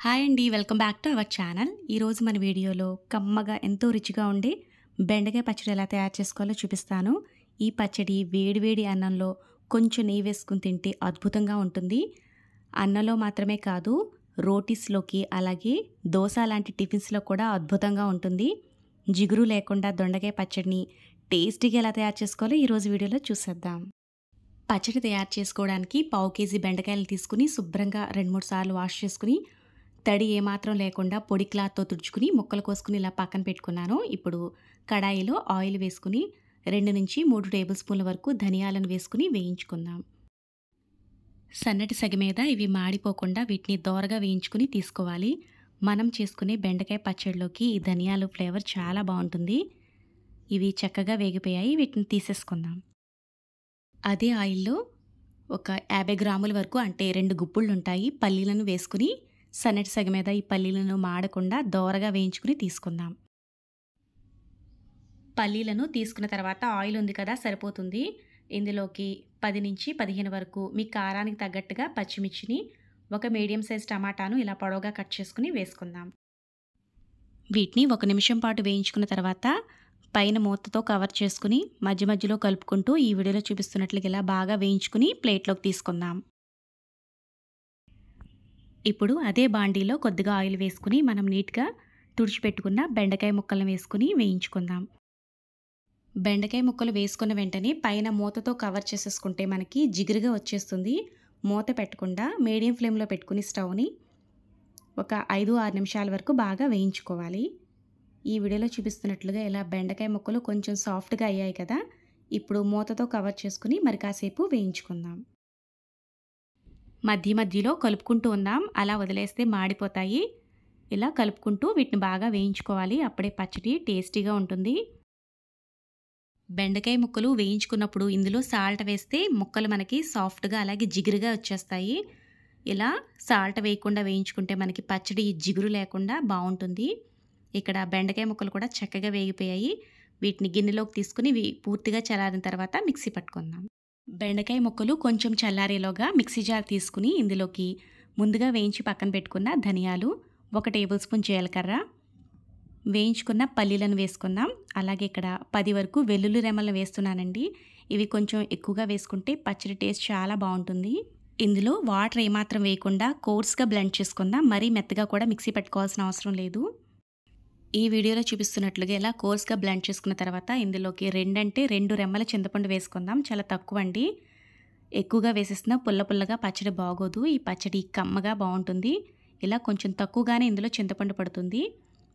Hi అండి. Welcome back to our channel. ఈరోజు మన వీడియోలో కమ్మగా ఎంతో రుచిగా ఉండే బెండకాయ పచ్చడి ఎలా తయారు చేసుకోవాలో చూపిస్తాను. ఈ పచ్చడి వేడి వేడి అన్నంలో కొంచెం నెయ్యి వేసుకొని తింటే అద్భుతంగా ఉంటుంది. అన్నంలో మాత్రమే కాదు, రోటీస్‌లోకి అలాగే దోస లాంటి టిఫిన్స్‌లో కూడా అద్భుతంగా ఉంటుంది. జిగురు లేకుండా దొండకాయ పచ్చడిని టేస్టీగా ఎలా తయారు చేసుకోవాలో ఈరోజు వీడియోలో చూసేద్దాం. పచ్చడి తయారు చేసుకోవడానికి పావు కేజీ బెండకాయలు తీసుకుని శుభ్రంగా 2, 3 సార్లు వాష్ చేసుకుని తడి ఏమాత్రం లేకుండా పొడి క్లాత్‌తో తుడుచుకుని ముక్కలు కోసుకుని ఇలా పక్కన పెట్టుకున్నాను. ఇప్పుడు కడాయిలో ఆయిల్ వేసుకుని 2-3 టేబుల్ స్పూన్ల వరకు ధనియాలను వేసుకుని వేయించుకుందాం. సన్నటి సెగ మీద ఇవి మాడిపోకుండా వీటిని దోరగా వేయించుకుని తీసుకోవాలి. మనం చేసుకునే బెండకాయ పచ్చడిలోకి ఈ ధనియాలు ఫ్లేవర్ చాలా బాగుంటుంది. ఇవి చక్కగా వేగిపోయాయి. వీటిని తీసేసుకుందాం. అదే ఆయిల్‌లో ఒక 50 గ్రాముల వరకు అంటే 2 గుప్పుళ్ళు ఉంటాయి పల్లీలను వేసుకుని సన్నటి సెగ మీద ఈ పల్లీలను మాడకుండా దోరగా వేయించుకుని తీసుకుందాం. పల్లీలను తీసుకున్న తర్వాత ఆయిల్ ఉంది కదా సరిపోతుంది. ఇందులోకి 10-15 వరకు మీ కారానికి తగ్గట్టుగా పచ్చిమిర్చిని, ఒక మీడియం సైజ్ టమాటాను ఇలా పొడవుగా కట్ చేసుకుని వేసుకుందాం. వీటిని 1 నిమిషం పాటు వేయించుకున్న తర్వాత పైన మూతతో కవర్ చేసుకుని మధ్య మధ్యలో కలుపుకుంటూ ఈ వీడియోలో చూపిస్తున్నట్లుగా ఇలా బాగా వేయించుకుని ప్లేట్లోకి తీసుకుందాం. ఇప్పుడు అదే బాండీలో కొద్దిగా ఆయిల్ వేసుకుని మనం నీట్గా తుడిచిపెట్టుకున్న బెండకాయ ముక్కలను వేసుకుని వేయించుకుందాం. బెండకాయ ముక్కలు వేసుకున్న వెంటనే పైన మూతతో కవర్ చేసేసుకుంటే మనకి జిగురుగా వచ్చేస్తుంది. మూత పెట్టకుండా మీడియం ఫ్లేమ్లో పెట్టుకుని స్టవ్ని ఒక 5-6 నిమిషాల వరకు బాగా వేయించుకోవాలి. ఈ వీడియోలో చూపిస్తున్నట్లుగా ఇలా బెండకాయ ముక్కలు కొంచెం సాఫ్ట్గా అయ్యాయి కదా. ఇప్పుడు మూతతో కవర్ చేసుకుని మరి కాసేపు వేయించుకుందాం. మధ్య మధ్యలో కలుపుకుంటూ ఉందాం. అలా వదిలేస్తే మాడిపోతాయి. ఇలా కలుపుకుంటూ వీటిని బాగా వేయించుకోవాలి. అప్పుడే పచ్చడి టేస్టీగా ఉంటుంది. బెండకాయ ముక్కలు వేయించుకున్నప్పుడు ఇందులో సాల్ట్ వేస్తే ముక్కలు మనకి సాఫ్ట్గా అలాగే జిగురుగా వచ్చేస్తాయి. ఇలా సాల్ట్ వేయకుండా వేయించుకుంటే మనకి పచ్చడి జిగురు లేకుండా బాగుంటుంది. ఇక్కడ బెండకాయ ముక్కలు కూడా చక్కగా వేగిపోయాయి. వీటిని గిన్నెలోకి తీసుకుని పూర్తిగా చల్లారిన తర్వాత మిక్సీ పట్టుకుందాం. బెండకాయ ముక్కలు కొంచెం చల్లారేలోగా మిక్సీ జార్ తీసుకుని ఇందులోకి ముందుగా వేయించి పక్కన పెట్టుకున్న ధనియాలు, 1 టేబుల్ స్పూన్ జీలకర్ర, వేయించుకున్న పల్లీలను వేసుకుందాం. అలాగే ఇక్కడ 10 వరకు వెల్లుల్లి రెమ్మలను వేస్తున్నానండి. ఇవి కొంచెం ఎక్కువగా వేసుకుంటే పచ్చడి టేస్ట్ చాలా బాగుంటుంది. ఇందులో వాటర్ ఏమాత్రం వేయకుండా కోర్స్గా బ్లెండ్ చేసుకుందాం. మరీ మెత్తగా కూడా మిక్సీ పెట్టుకోవాల్సిన అవసరం లేదు. ఈ వీడియోలో చూపిస్తున్నట్లుగా ఇలా కోర్స్గా బ్లెండ్ చేసుకున్న తర్వాత ఇందులోకి 2 రెమ్మల చింతపండు వేసుకుందాం. చాలా తక్కువ అండి. ఎక్కువగా వేసేసిన పుల్ల పుల్లగా పచ్చడి బాగోదు. ఈ పచ్చడి కమ్మగా బాగుంటుంది. ఇలా కొంచెం తక్కువగానే ఇందులో చింతపండు పడుతుంది.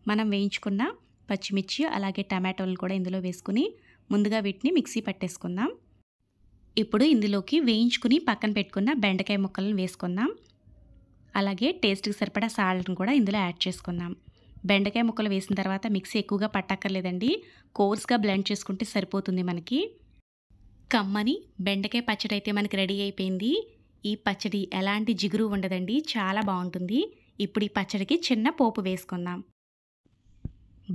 మనం వేయించుకున్న పచ్చిమిర్చి అలాగే టమాటోలను కూడా ఇందులో వేసుకుని ముందుగా వీటిని మిక్సీ పట్టేసుకుందాం. ఇప్పుడు ఇందులోకి వేయించుకుని పక్కన పెట్టుకున్న బెండకాయ ముక్కలను వేసుకుందాం. అలాగే టేస్ట్కి సరిపడా సాల్ట్ని కూడా ఇందులో యాడ్ చేసుకుందాం. బెండకాయ ముక్కలు వేసిన తర్వాత మిక్సీ ఎక్కువగా పట్టక్కర్లేదండి. కోర్స్గా బ్లెండ్ చేసుకుంటే సరిపోతుంది మనకి. కమ్మని బెండకాయ పచ్చడి అయితే మనకి రెడీ అయిపోయింది. ఈ పచ్చడి ఎలాంటి జిగురు ఉండదండి. చాలా బాగుంటుంది. ఇప్పుడు ఈ పచ్చడికి చిన్న పోపు వేసుకుందాం.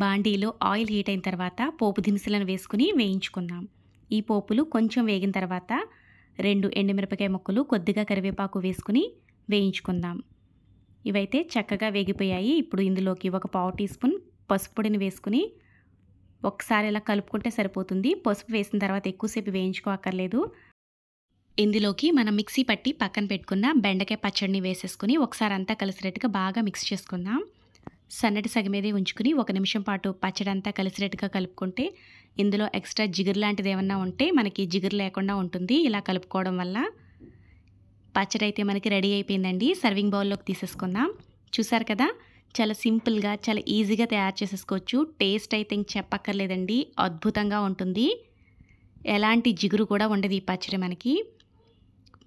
బాండీలో ఆయిల్ హీట్ అయిన తర్వాత పోపు దినుసులను వేసుకుని వేయించుకుందాం. ఈ పోపులు కొంచెం వేగిన తర్వాత 2 ఎండుమిరపకాయ ముక్కలు, కొద్దిగా కరివేపాకు వేసుకుని వేయించుకుందాం. ఇవైతే చక్కగా వేగిపోయాయి. ఇప్పుడు ఇందులోకి ఒక పావు టీ స్పూన్ పసుపు పొడిని వేసుకుని ఒకసారి ఇలా కలుపుకుంటే సరిపోతుంది. పసుపు వేసిన తర్వాత ఎక్కువసేపు వేయించుకోక్కర్లేదు. ఇందులోకి మనం మిక్సీ పట్టి పక్కన పెట్టుకున్న బెండకాయ పచ్చడిని వేసేసుకుని ఒకసారి అంతా కలిసినట్టుగా బాగా మిక్స్ చేసుకుందాం. సన్నటి సెగ మీదే ఉంచుకుని 1 నిమిషం పాటు పచ్చడి అంతా కలిసినట్టుగా కలుపుకుంటే ఇందులో ఎక్స్ట్రా జిగురు లాంటిది ఏమన్నా ఉంటే మనకి జిగురు లేకుండా ఉంటుంది. ఇలా కలుపుకోవడం వల్ల పచ్చడి అయితే మనకి రెడీ అయిపోయిందండి. సర్వింగ్ బౌల్లోకి తీసేసుకుందాం. చూసారు కదా, చాలా సింపుల్గా చాలా ఈజీగా తయారు చేసేసుకోవచ్చు. టేస్ట్ అయితే ఇంక చెప్పక్కర్లేదండి. అద్భుతంగా ఉంటుంది. ఎలాంటి జిగురు కూడా ఉండదు ఈ పచ్చడి మనకి.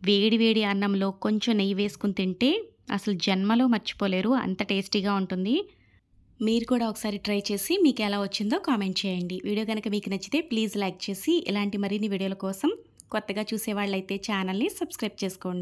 వేడి వేడి అన్నంలో కొంచెం నెయ్యి వేసుకుని తింటే అసలు జన్మలో మర్చిపోలేరు. అంత టేస్టీగా ఉంటుంది. మీరు కూడా ఒకసారి ట్రై చేసి మీకు ఎలా వచ్చిందో కామెంట్ చేయండి. వీడియో కనుక మీకు నచ్చితే ప్లీజ్ లైక్ చేసి ఇలాంటి మరిన్ని వీడియోల కోసం కొత్తగా చూసేవాళ్ళైతే ఛానల్ని సబ్స్క్రైబ్ చేసుకోండి.